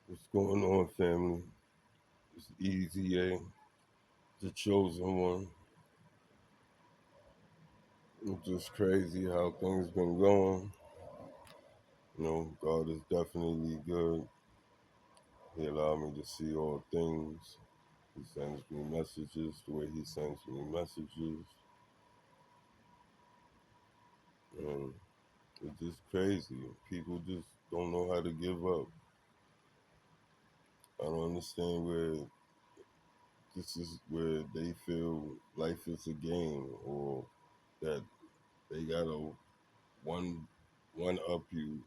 What's going on, family? It's Easy A, the chosen one. It's just crazy how things been going. God is definitely good. He allowed me to see all things. He sends me messages the way he sends me messages. And it's just crazy. People just don't know how to give up. I don't understand where this is where they feel life is a game or that they gotta one one up you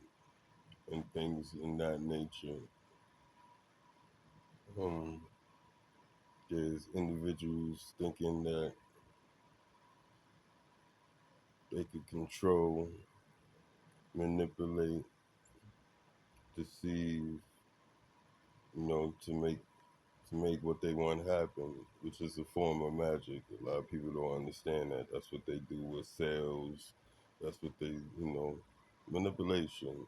and things in that nature. Um, there's individuals thinking that they could control, manipulate, deceive, to make what they want happen, which is a form of magic. A lot of people don't understand that. That's what they do with sales. That's what manipulation.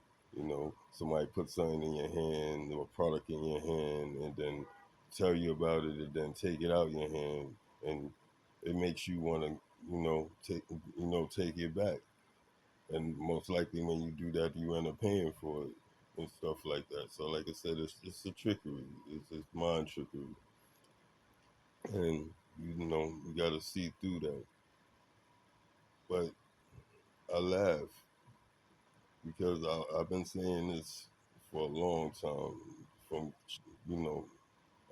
Somebody puts something in your hand or a product in your hand and then tell you about it and then take it out your hand and it makes you want to, take it back. And most likely when you do that, you end up paying for it and stuff like that. So like I said, it's a trickery. It's mind trickery. And, you got to see through that. But I laugh because I've been saying this for a long time from, you know,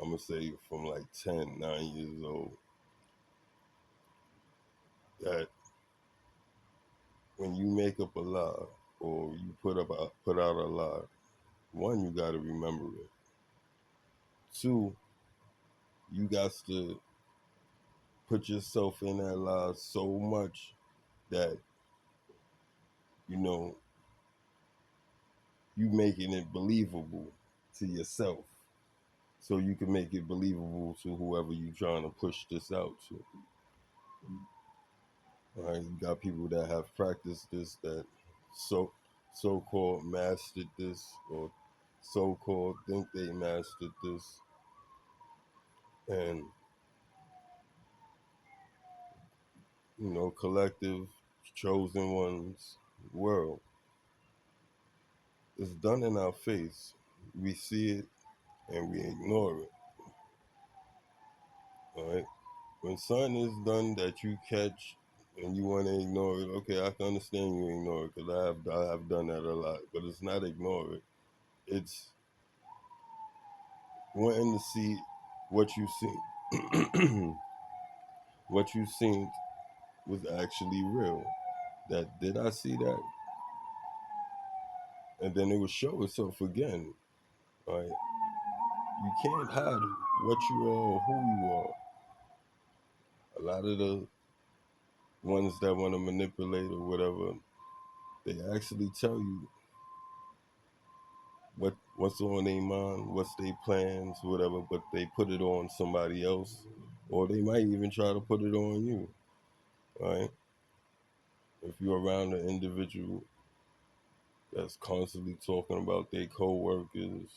I'm gonna say from like 10, 9 years old, that when you make up a lie or you put out a lie, one, you got to remember it. Two, you got to put yourself in that lie so much that you know you making it believable to yourself, so you can make it believable to whoever you trying to push this out to. All right, you got people that have practiced this, that so so-called mastered this, or so-called think they mastered this, and collective chosen ones world. It's done in our face. We see it and we ignore it. All right. When something is done that you catch and you want to ignore it, okay, I can understand you ignore it because I have done that a lot. But it's not ignore it. It's wanting to see what you seen. What you seen was actually real. That did I see that? And then it will show itself again. Right? You can't hide what you are or who you are. A lot of the ones that want to manipulate or whatever, they actually tell you what's on their mind, what's their plans, whatever, but they put it on somebody else, or they might even try to put it on you. Right? If you're around an individual that's constantly talking about their coworkers,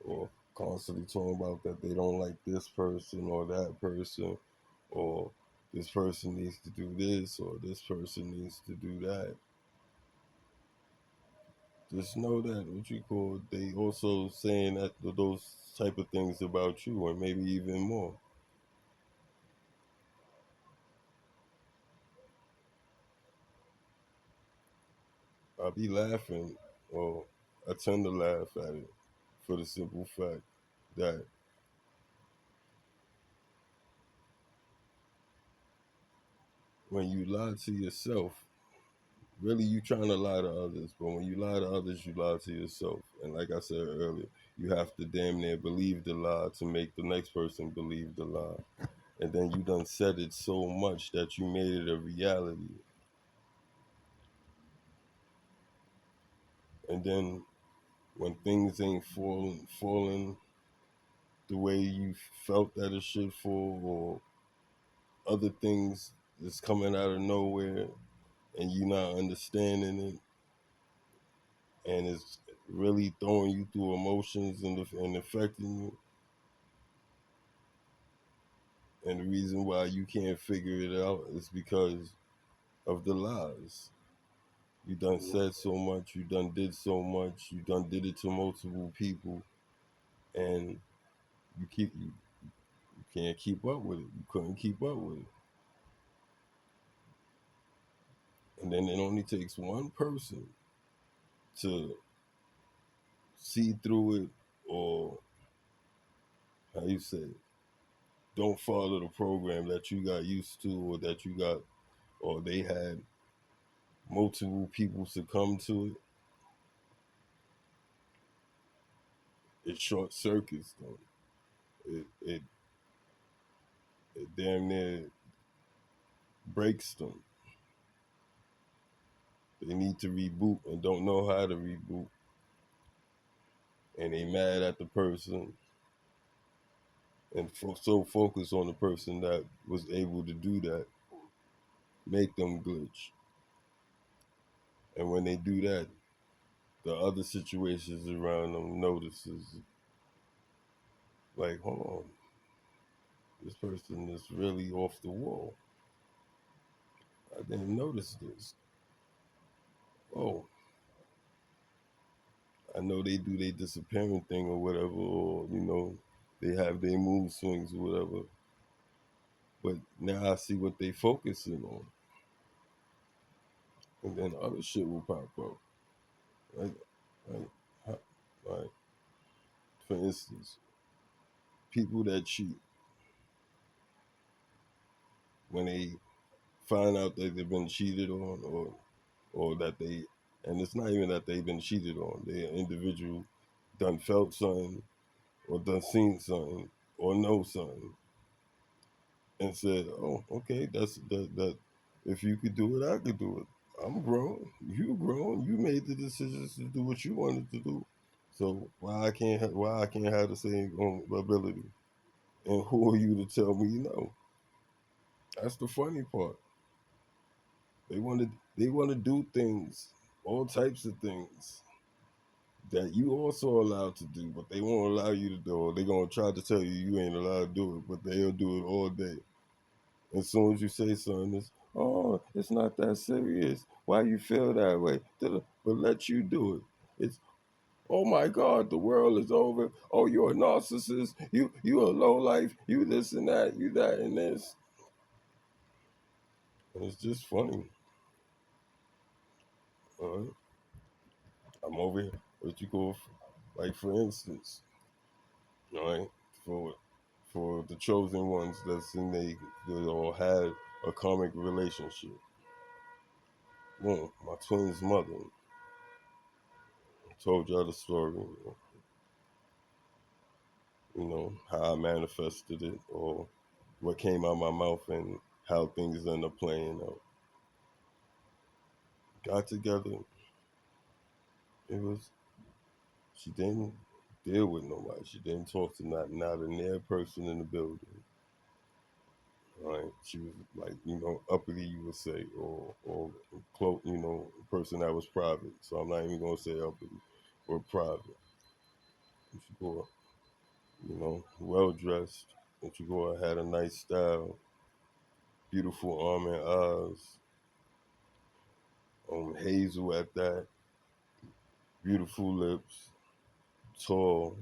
or constantly talking about that they don't like this person or that person, or this person needs to do this or this person needs to do that. Just know that they also saying that those type of things about you, or maybe even more. I be laughing, or I tend to laugh at it, for the simple fact that when you lie to yourself, really you trying to lie to others, but when you lie to others, you lie to yourself. And like I said earlier, you have to damn near believe the lie to make the next person believe the lie. And then you done said it so much that you made it a reality. And then when things ain't falling the way you felt that it should fall, or other things is coming out of nowhere and you not understanding it, and really throwing you through emotions and affecting you, and the reason why you can't figure it out is because of the lies. You done said so much, you done did so much, you done did it to multiple people, and you can't keep up with it. You couldn't keep up with it. And then it only takes one person to see through it, or how you say, don't follow the program that you got used to, or that you got, or they had multiple people succumb to it. It short circuits them. It it damn near breaks them. They need to reboot and don't know how to reboot, and they mad at the person and so focused on the person that was able to do that, make them glitch. And when they do that, the other situations around them notices, like, hold on, this person is really off the wall. I didn't notice this. Oh, I know they do their disappearing thing or whatever, or they have their mood swings or whatever. But now I see what they focusing on, and then other shit will pop up. Like, like, like for instance, people that cheat, when they find out that they've been cheated on, or that they, and it's not even that they've been cheated on. They an individual done felt something, or done seen something, or know something, and said, "Oh, okay, that. If you could do it, I could do it. I'm grown. You grown. You made the decisions to do what you wanted to do. So why I can't have the same ability? And who are you to tell me no?" That's the funny part. They want to do things, all types of things that you also allowed to do, but they won't allow you to do it. They're gonna try to tell you you ain't allowed to do it, but they'll do it all day. As soon as you say something, it's not that serious. Why you feel that way? But let you do it. It's, oh my God, the world is over. Oh, you're a narcissist. You a low life. You this and that. You that and this. And it's just funny. All right? I'm over here. What you call, like for instance, all right, for for the chosen ones that's in they all had a karmic relationship. Well, my twin's mother told y'all the story, how I manifested it, or what came out my mouth, and how things end up playing out. Got together, it was, she didn't deal with nobody. She didn't talk to not a near person in the building. Right? She was like, uppity, you would say, or close, a person that was private. So I'm not even gonna say uppity or private. She go, well dressed. And she go, had a nice style, beautiful arm and eyes, hazel at that, beautiful lips, tall.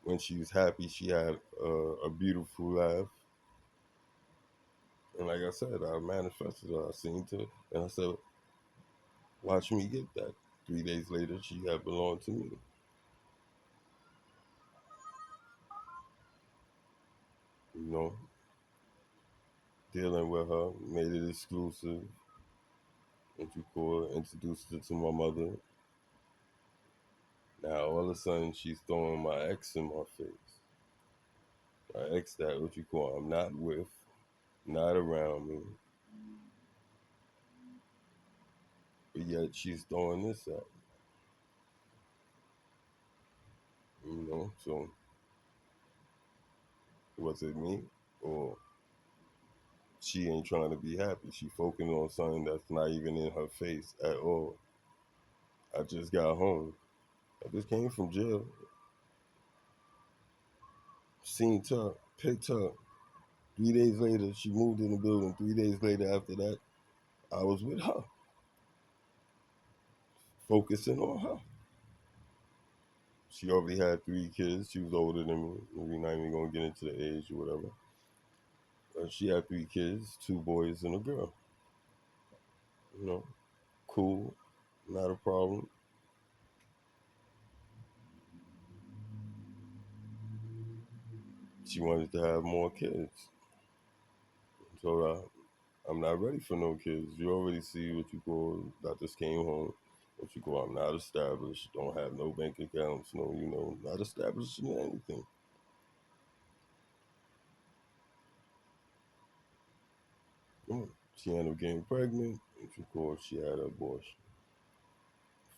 When she was happy, she had a beautiful laugh. And like I said, I manifested her. I seen her, and I said, "Watch me get that." 3 days later, she had belonged to me. You know, dealing with her, made it exclusive. What you call it, introduced her to my mother. Now all of a sudden, she's throwing my ex in my face. My ex that what you call I'm not with, not around me, but yet she's throwing this at me. So was it me, or she ain't trying to be happy. She focusing on something that's not even in her face at all. I just got home. I just came from jail. Seen her, picked her. 3 days later, she moved in the building. 3 days later, after that, I was with her, focusing on her. She already had 3 kids. She was older than me. We're not even gonna get into the age or whatever. She had 3 kids, 2 boys and a girl. You know, cool, not a problem. She wanted to have more kids, so I'm not ready for no kids. You already see what you call. I just came home. What you call? I'm not established. Don't have no bank accounts. No, not established in anything. She ended up getting pregnant. What you call? She had an abortion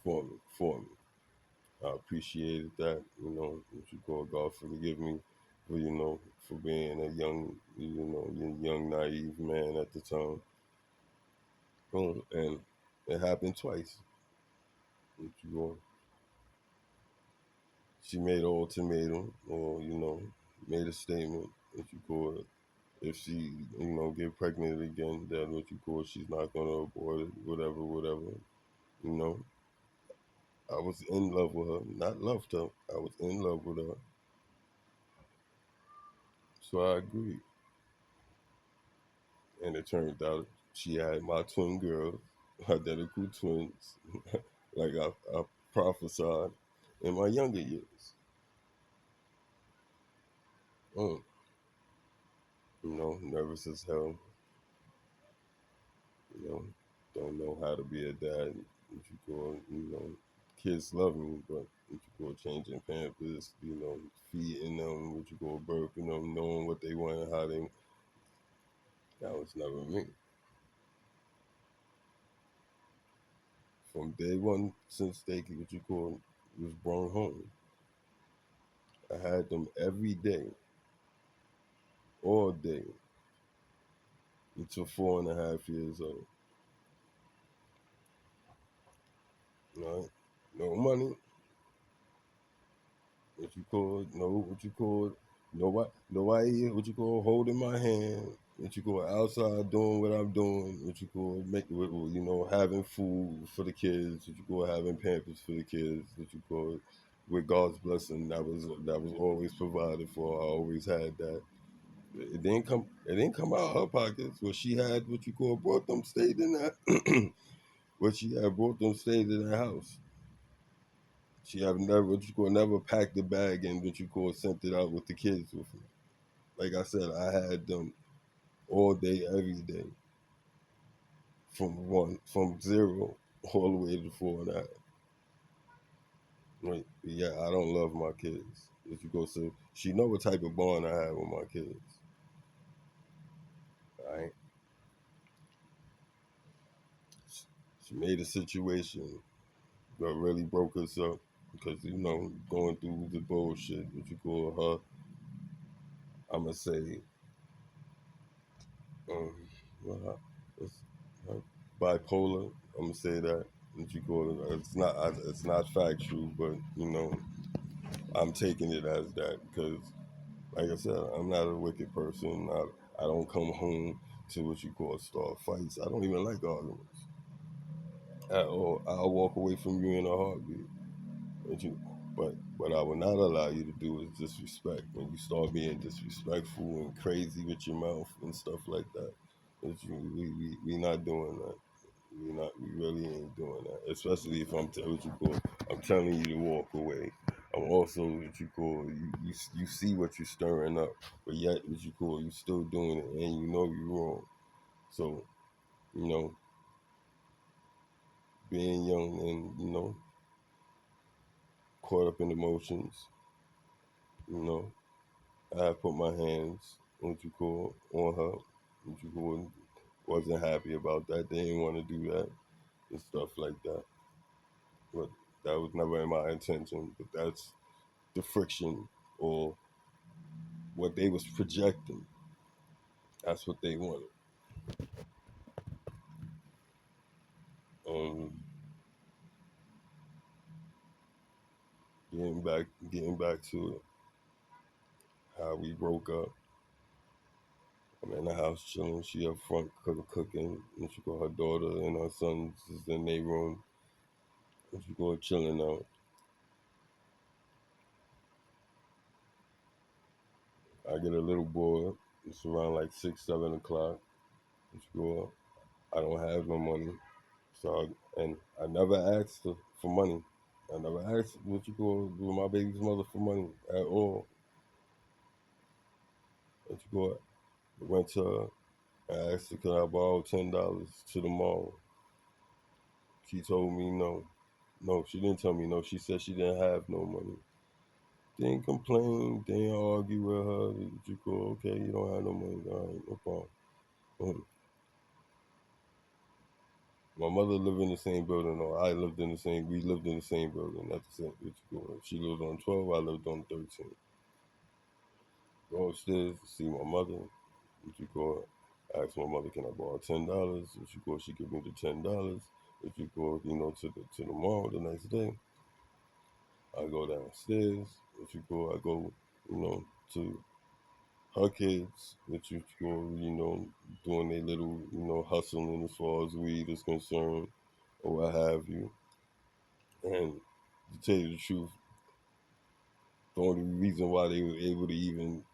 for me. For me. I appreciated that. What you call? God forgive me for for being a young naive man at the time. Boom, and it happened twice. What you call? She made an ultimatum, or made a statement. What you call? If she get pregnant again, then what you call? She's not gonna abort it. Whatever, whatever. You know. I was in love with her, not loved her. I was in love with her, so I agreed. And it turned out she had my twin girls, identical twins, like I prophesied in my younger years. Mm, nervous as hell. You know, don't know how to be a dad. What you call, kids love me, but what you call changing pampers, feeding them, what you call burping them, knowing what they want and how they. That was never me. From day one, since they what you call was brought home, I had them every day, all day, until 4.5 years old. Right? No money, what you call, no, what you call, nobody, what you call, holding my hand, what you call, outside doing what I'm doing, what you call, having food for the kids, what you call, having pampers for the kids, what you call, with God's blessing, that was always provided for. I always had that. It didn't come. It didn't come out of her pockets. What she had, what you call, brought them, stayed in that. What she had brought them, stayed in the house. She have never, what you call, never packed a bag and what you call sent it out with the kids with me. Like I said, I had them all day, every day, from zero all the way to 4.5. Right? Yeah, I don't love my kids. If you go, so she know what type of bond I have with my kids. Right? She made a situation that really broke us up because going through the bullshit. What you call her? I'm gonna say, um, well, it's, uh, bipolar. I'm gonna say that. What you call it? It's not factual, but I'm taking it as that because, like I said, I'm not a wicked person. I don't come home to what you call start fights. I don't even like arguments at all. I'll walk away from you in a heartbeat. But what I will not allow you to do is disrespect. When you start being disrespectful and crazy with your mouth and stuff like that, we not doing that. We really ain't doing that. Especially if what you call, I'm telling you to walk away. I'm also what you call, you see what you're stirring up, but yet what you call, you still doing it and you know you're wrong. So you know, being young and caught up in emotions, you know. I put my hands, what you call, on her. What you call, wasn't happy about that. They didn't want to do that and stuff like that. But that was never in my intention. But that's the friction or what they was projecting. That's what they wanted. Um, getting back to it, how we broke up. I'm in the house chilling. She up front cooking. And she got her daughter and her sons is in their room. And she go chilling out. I get a little bored. It's around like 6, 7 o'clock. And she go up. I don't have no money. So and I never asked her for money. I never asked what you go do with my baby's mother for money at all. And she go went to her. I asked her, could I borrow $10 to the mall? She told me no. No, she didn't tell me no. She said she didn't have no money. Didn't complain, didn't argue with her. You go, okay, you don't have no money. All right, no problem. My mother lived in the same building, or we lived in the same building at the same, she lived on 12, I lived on 13. Go upstairs to see my mother. What you call ask my mother, can I borrow $10? What you call she give me the $10. What you call to the mall the next day. I go downstairs. What you call I go to her kids. What you call doing their little hustling as far as weed is concerned or what have you. And to tell you the truth, the only reason why they were able to even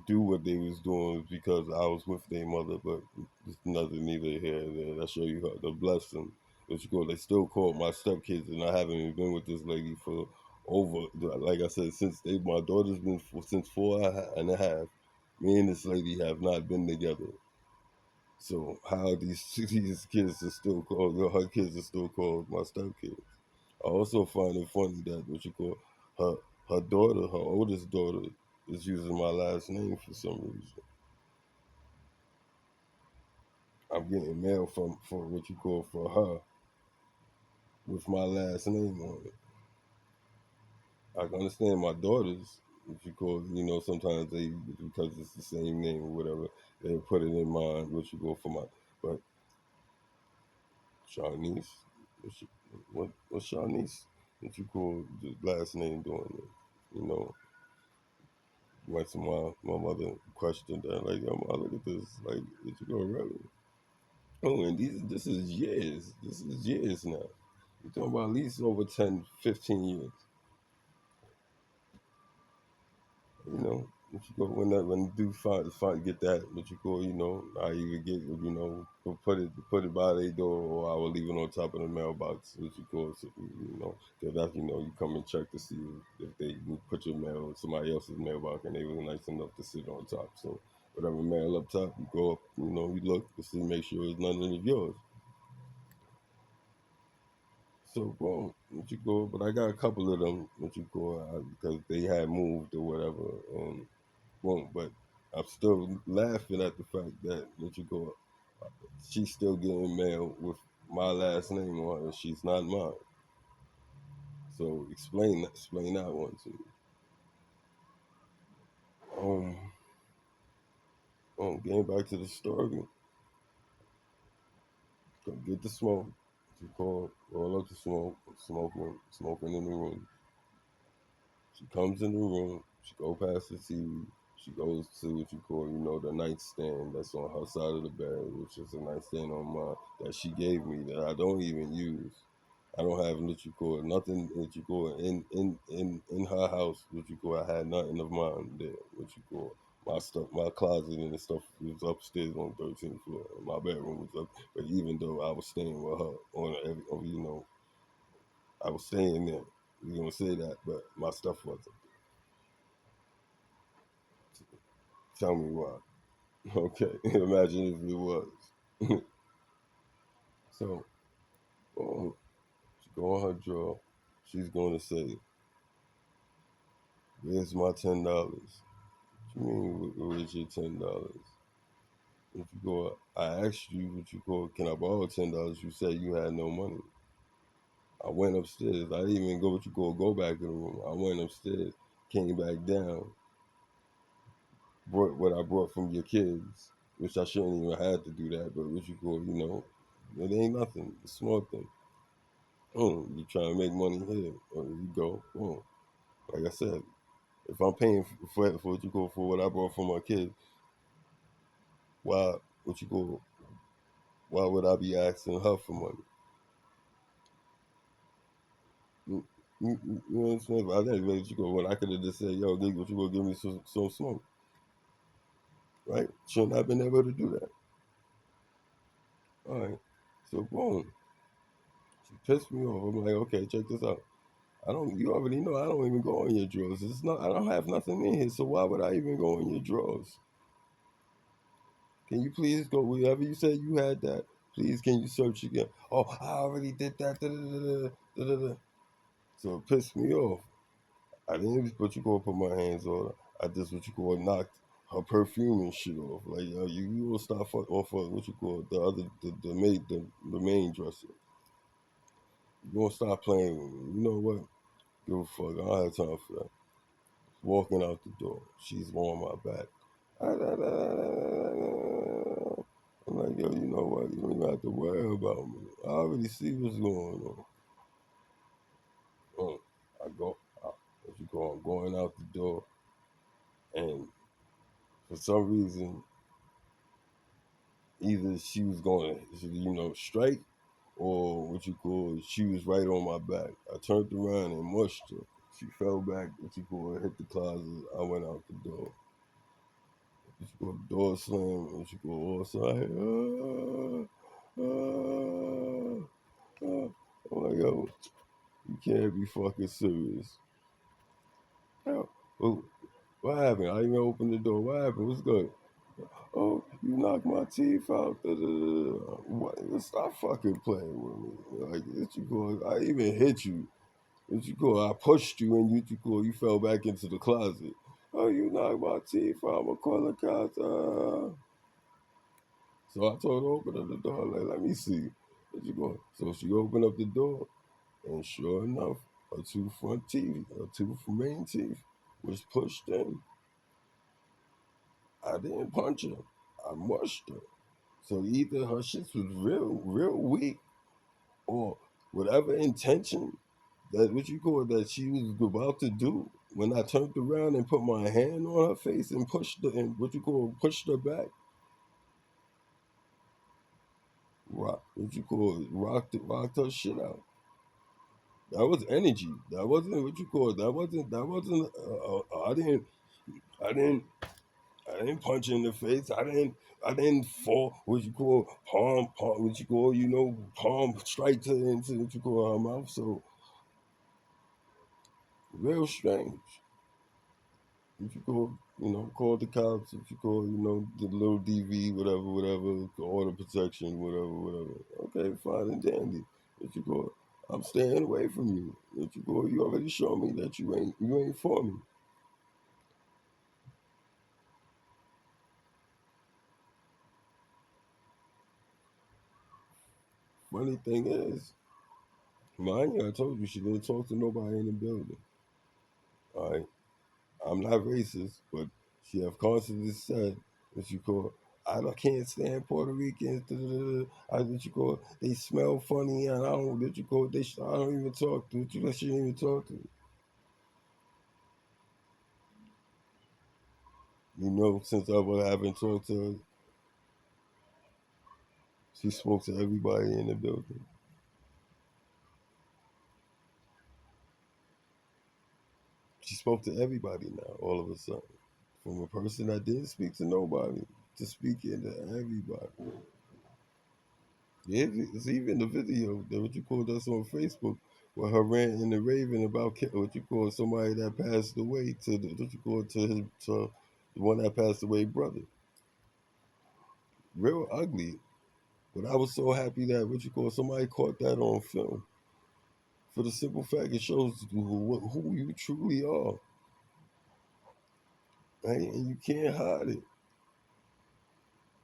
do what they was doing was because I was with their mother. But it's nothing neither here nor there. That show you the blessing. But you go, they still call my stepkids, and I haven't even been with this lady for over, like I said, my daughter's been since 4 and a half. Me and this lady have not been together. So how these kids are still called, her kids are still called my stepkids. I also find it funny that what you call her her daughter, her oldest daughter, is using my last name for some reason. I'm getting mail from for what you call for her with my last name on it. I can understand my daughters, what you call sometimes they because it's the same name or whatever, they put it in mine, what you go for my but Shawnice, what's Shawnice? What you call the last name doing it? You know, went to my mother, questioned her, like, yo, ma, look at this. Like, did you go really? Oh, and this is years. This is years now. You're talking about at least over 10, 15 years. You know, if you go when you do find get that, what you call, I either get put it by their door, or I will leave it on top of the mailbox, what you call, so, because that's you come and check to see if they put your mail in somebody else's mailbox, and they were nice enough to sit on top. So whatever mail up top, you go up, you look to see, make sure it's none of yours. So boom, what you call, but I got a couple of them, what you call, because they had moved or whatever, and won't. But I'm still laughing at the fact that what you call, she's still getting mail with my last name on it, and she's not mine. So explain that one to me. Um, getting back to the story, go get the smoke. She called, roll up the smoke, smoking in the room. She comes in the room. She go past the TV. She goes to what you call, the nightstand that's on her side of the bed, which is a nightstand on mine that she gave me that I don't even use. I don't have what you call nothing what you call in her house. What you call, I had nothing of mine there. What you call, my stuff, my closet and the stuff was upstairs on 13th floor. My bedroom was up. But even though I was staying with her I was staying there. You gonna say that, but my stuff wasn't. Tell me why. Okay, imagine if it was. So, she go on her drawer. She's going to say, "Where's my $10?" What you mean, where's your $10? If you go, I asked you what you call, can I borrow $10? You said you had no money. I went upstairs. I didn't even go what you call, go back in the room. I went upstairs, came back down, brought what I brought from your kids. which I shouldn't even have to do that, but what you call, it ain't nothing. It's a small thing. You trying to make money here, or you go, boom. Like I said, if I'm paying for what you call for what I brought for my kids, why what you call why would I be asking her for money? You know what I'm saying? But I think what you go when I could have just said, yo, what you gonna give me some smoke, right? Shouldn't have been able to do that. All right. So boom. She pissed me off. I'm like, okay, check this out. You already know I don't even go in your drawers. I don't have nothing in here, so why would I even go in your drawers? Can you please go wherever you said you had that? Please, can you search again? Oh, I already did that. Da, da, da, da, da, da. So it pissed me off. I didn't what you call put my hands on her. I just what you call knocked her perfume and shit off. Like you will stop off of what you call the main dresser. You gonna stop playing with me. You know what? Give a fuck. I don't have time for that. Walking out the door. She's on my back. I'm like, yo, you know what? You don't even have to worry about me. I already see what's going on. I go, as you go, I'm going out the door, and for some reason, either she was going to, strike, or what you call, she was right on my back. I turned around and mushed her. She fell back, what you call, hit the closet. I went out the door. What you call, the door slammed, what you call, all side. I'm like, yo, you can't be fucking serious. Hell, well, what happened? I even opened the door. What happened? What's good? Oh, you knocked my teeth out. Da, da, da, da. What? Stop fucking playing with me. Like, what you call? I even hit you. What you call? I pushed you and you fell back into the closet. Oh, you knocked my teeth out. I'm gonna call the cops. So I told her open up the door. Like, let me see. What you going? So she opened up the door, and sure enough, her two main teeth was pushed in. I didn't punch her. I mushed her. So either her shit was real weak, or whatever intention that what you call that she was about to do. When I turned around and put my hand on her face and pushed her back, rocked her shit out. That was energy. That wasn't what you call. That wasn't. I didn't. I didn't punch her in the face. I didn't fall. What you call palm. What you call. Palm straight into what you call her mouth. So real strange. What you call. Call the cops. What you call. The little DV, whatever. The order protection, whatever. Okay, fine and dandy. What you call. I'm staying away from you. What you call. You already showed me that you ain't for me. Funny thing is, mind you, I told you she didn't talk to nobody in the building. All right, I'm not racist, but she have constantly said what you call. Can't stand Puerto Ricans. Da, da, da, da. What you call. They smell funny, and I don't. What you call. I don't even talk to. What you She didn't even talk to. Since haven't talked to her, she spoke to everybody in the building. She spoke to everybody now. All of a sudden, from a person that didn't speak to nobody to speaking to everybody. Yeah, it's even the video that what you call that's on Facebook where her ranting and raving about what you call somebody that passed away to what you call to the one that passed away brother. Real ugly. But I was so happy that what you call somebody caught that on film. For the simple fact it shows who you truly are. Right? And you can't hide it.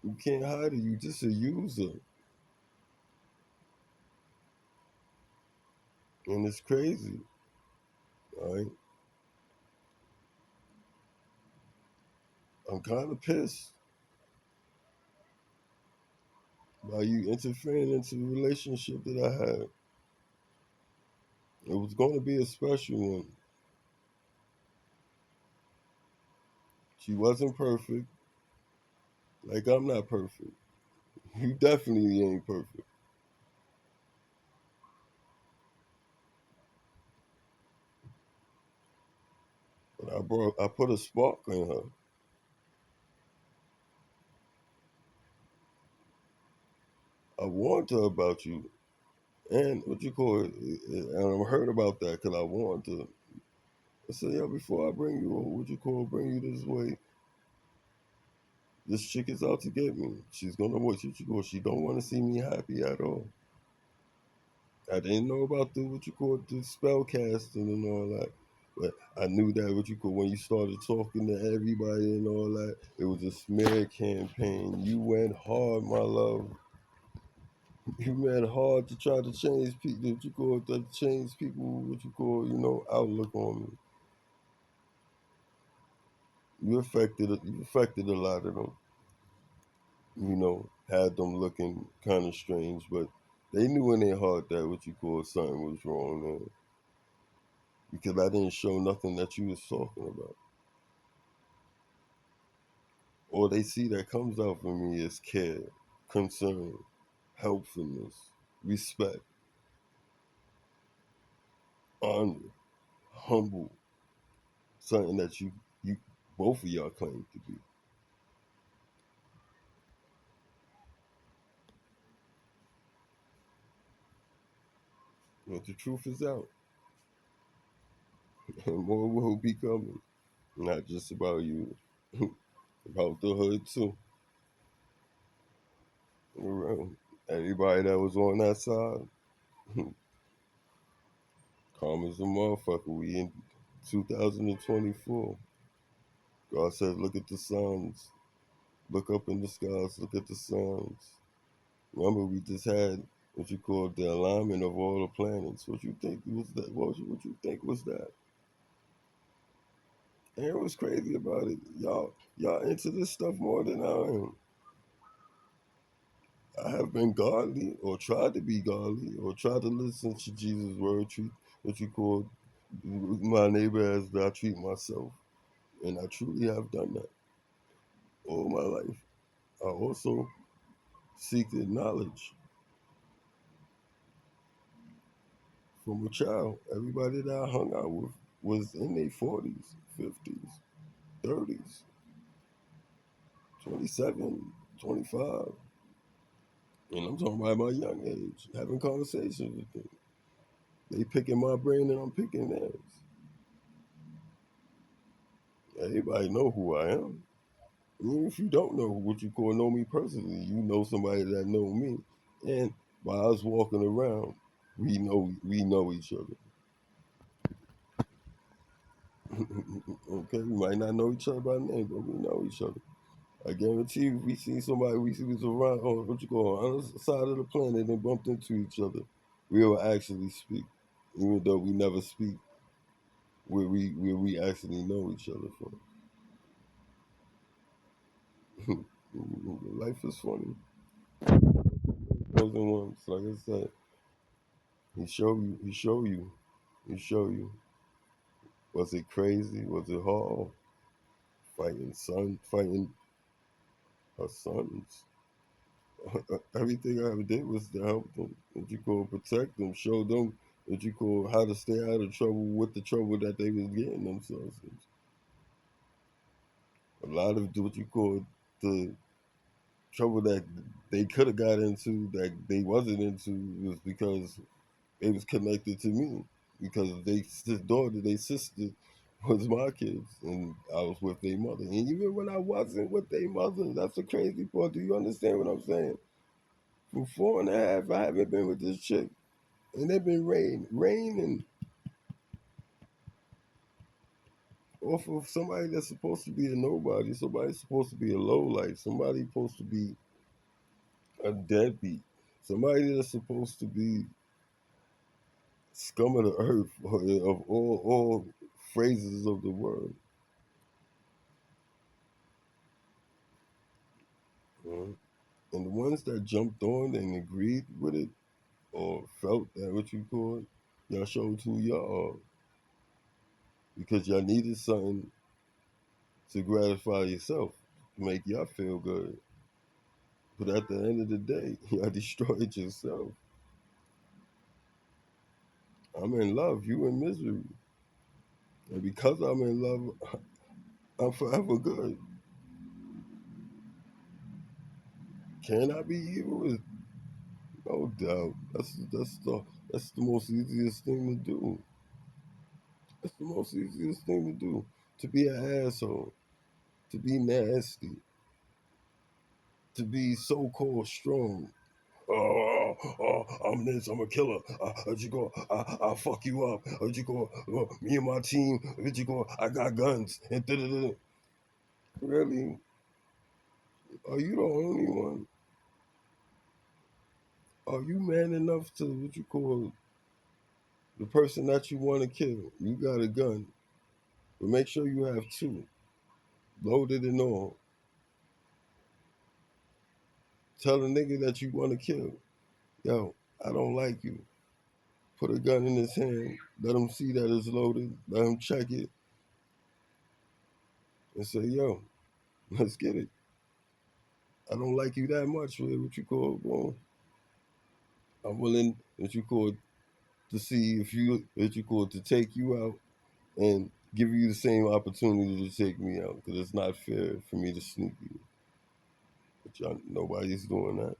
You can't hide it. You just a user. And it's crazy. Right? I'm kind of pissed. by you interfering into the relationship that I had. It was going to be a special one. She wasn't perfect, like I'm not perfect. You definitely ain't perfect. But I put a spark in her. I warned her about you, and what you call it, and I heard about that because I warned her. I said, yeah, before I bring you, what you call, bring you this way, this chick is out to get me. She's gonna what you call. She don't want to see me happy at all. I didn't know about the what you call the spell casting and all that. But I knew that what you call when you started talking to everybody and all that, it was a smear campaign. You went hard, my love. You went hard to try to change people. What you call to change people. What you call outlook on me. You affected a lot of them. Had them looking kind of strange, but they knew in their heart that what you call something was wrong there because I didn't show nothing that you was talking about. All they see that comes out from me is care, concern, helpfulness, respect, honor, humble, something that you both of y'all claim to be. But the truth is out, and more will be coming. Not just about you, about the hood too. Around everybody that was on that side, calm as a motherfucker. We in 2024. God says, look at the suns. Look up in the skies. Look at the suns. Remember, we just had what you call the alignment of all the planets. What you think was that? What you think was that? And what's crazy about it, y'all into this stuff more than I am. I have been godly, or tried to be godly, or tried to listen to Jesus' word, treat what you call my neighbor as I treat myself, and I truly have done that all my life. I also seek the knowledge from a child. Everybody that I hung out with was in their 40s, 50s, 30s, 27, 25. And I'm talking about my young age, having conversations with them. They picking my brain and I'm picking theirs. Everybody know who I am. Even if you don't know what you call know me personally, you know somebody that know me. And while us walking around, we know each other. Okay, we might not know each other by name, but we know each other. I guarantee you, if we see somebody we see was around on what you call on the side of the planet and bumped into each other, we'll actually speak, even though we never speak where we actually know each other from. Life is funny. Chosen ones, like I said, he show you. Was it crazy? Was it hard? Fighting her sons. Everything I ever did was to help them, what you call protect them, show them what you call how to stay out of trouble with the trouble that they was getting themselves into. A lot of what you call the trouble that they could have got into that they wasn't into was because they was connected to me because their sister was my kids and I was with their mother. And even when I wasn't with their mother, that's the crazy part. Do you understand what I'm saying? For 4.5, I haven't been with this chick. And they've been raining off of somebody that's supposed to be a nobody, somebody supposed to be a low life, somebody supposed to be a deadbeat, somebody that's supposed to be scum of the earth of all phrases of the word. Mhm. And the ones that jumped on and agreed with it or felt that what you call it, y'all showed who y'all are because y'all needed something to gratify yourself, to make y'all feel good. But at the end of the day, y'all destroyed yourself. I'm in love, you in misery. And because I'm in love, I'm forever good. Can I be evil? No doubt. That's the most easiest thing to do. That's the most easiest thing to do. To be an asshole, to be nasty, to be so called strong. I'm this, I'm a killer. You go, I'll fuck you up. You go, me and my team, you go, I got guns. And da-da-da. Really? Are you the only one? Are you man enough to, what you call, the person that you want to kill? You got a gun. But make sure you have two, loaded and all. Tell the nigga that you want to kill, yo, I don't like you. Put a gun in his hand, let him see that it's loaded, let him check it, and say, yo, let's get it. I don't like you that much, what you call, bro. I'm willing, what you call, to see if you, what you call, to take you out and give you the same opportunity to take me out, because it's not fair for me to sneak you. But y'all, nobody's doing that.